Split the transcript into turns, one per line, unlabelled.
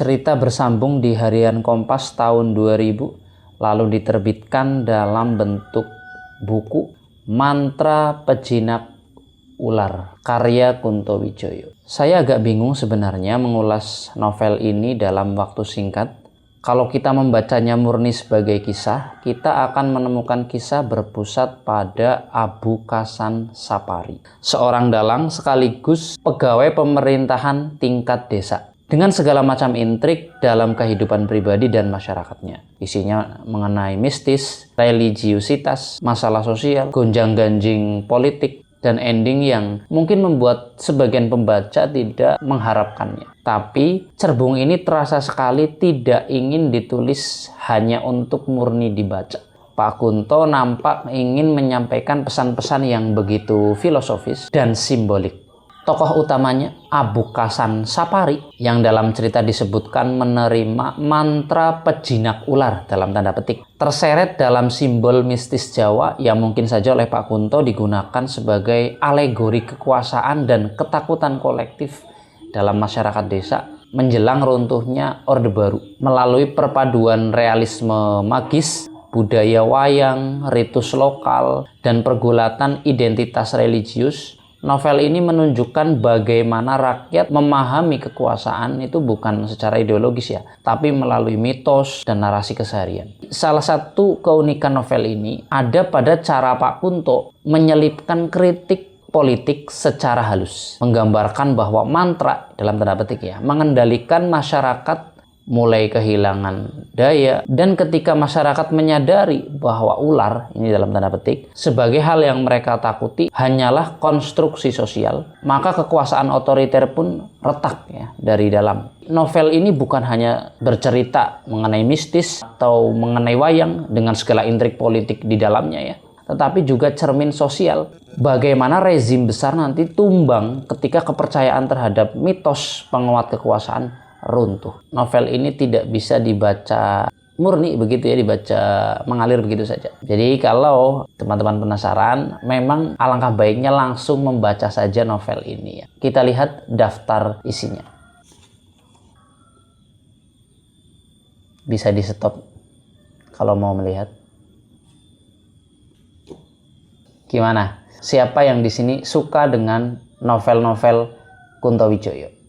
Cerita bersambung di Harian Kompas tahun 2000, lalu diterbitkan dalam bentuk buku Mantra Pejinak Ular, karya Kunto Wijoyo. Saya agak bingung sebenarnya mengulas novel ini dalam waktu singkat. Kalau kita membacanya murni sebagai kisah, kita akan menemukan kisah berpusat pada Abu Kasan Sapari, seorang dalang sekaligus pegawai pemerintahan tingkat desa, dengan segala macam intrik dalam kehidupan pribadi dan masyarakatnya. Isinya mengenai mistis, religiusitas, masalah sosial, gonjang-ganjing politik, dan ending yang mungkin membuat sebagian pembaca tidak mengharapkannya. Tapi cerbung ini terasa sekali tidak ingin ditulis hanya untuk murni dibaca. Pak Kunto nampak ingin menyampaikan pesan-pesan yang begitu filosofis dan simbolik. Tokoh utamanya Abu Kasan Sapari yang dalam cerita disebutkan menerima mantra pejinak ular dalam tanda petik, terseret dalam simbol mistis Jawa yang mungkin saja oleh Pak Kunto digunakan sebagai alegori kekuasaan dan ketakutan kolektif dalam masyarakat desa menjelang runtuhnya Orde Baru. Melalui perpaduan realisme magis, budaya wayang, ritus lokal, dan pergulatan identitas religius, novel ini menunjukkan bagaimana rakyat memahami kekuasaan itu bukan secara ideologis ya, tapi melalui mitos dan narasi keseharian. Salah satu keunikan novel ini ada pada cara Pak Kunto menyelipkan kritik politik secara halus, menggambarkan bahwa mantra dalam tanda petik ya, mengendalikan masyarakat mulai kehilangan daya, dan ketika masyarakat menyadari bahwa ular, ini dalam tanda petik, sebagai hal yang mereka takuti hanyalah konstruksi sosial, maka kekuasaan otoriter pun retak ya dari dalam. Novel ini bukan hanya bercerita mengenai mistis atau mengenai wayang dengan segala intrik politik di dalamnya ya, tetapi juga cermin sosial. Bagaimana rezim besar nanti tumbang ketika kepercayaan terhadap mitos penguat kekuasaan runtuh. Novel ini tidak bisa dibaca murni begitu ya, dibaca mengalir begitu saja. Jadi kalau teman-teman penasaran, memang alangkah baiknya langsung membaca saja novel ini ya. Kita lihat daftar isinya. Bisa di stop kalau mau melihat. Gimana? Siapa yang di sini suka dengan novel-novel Kunto Wijoyo?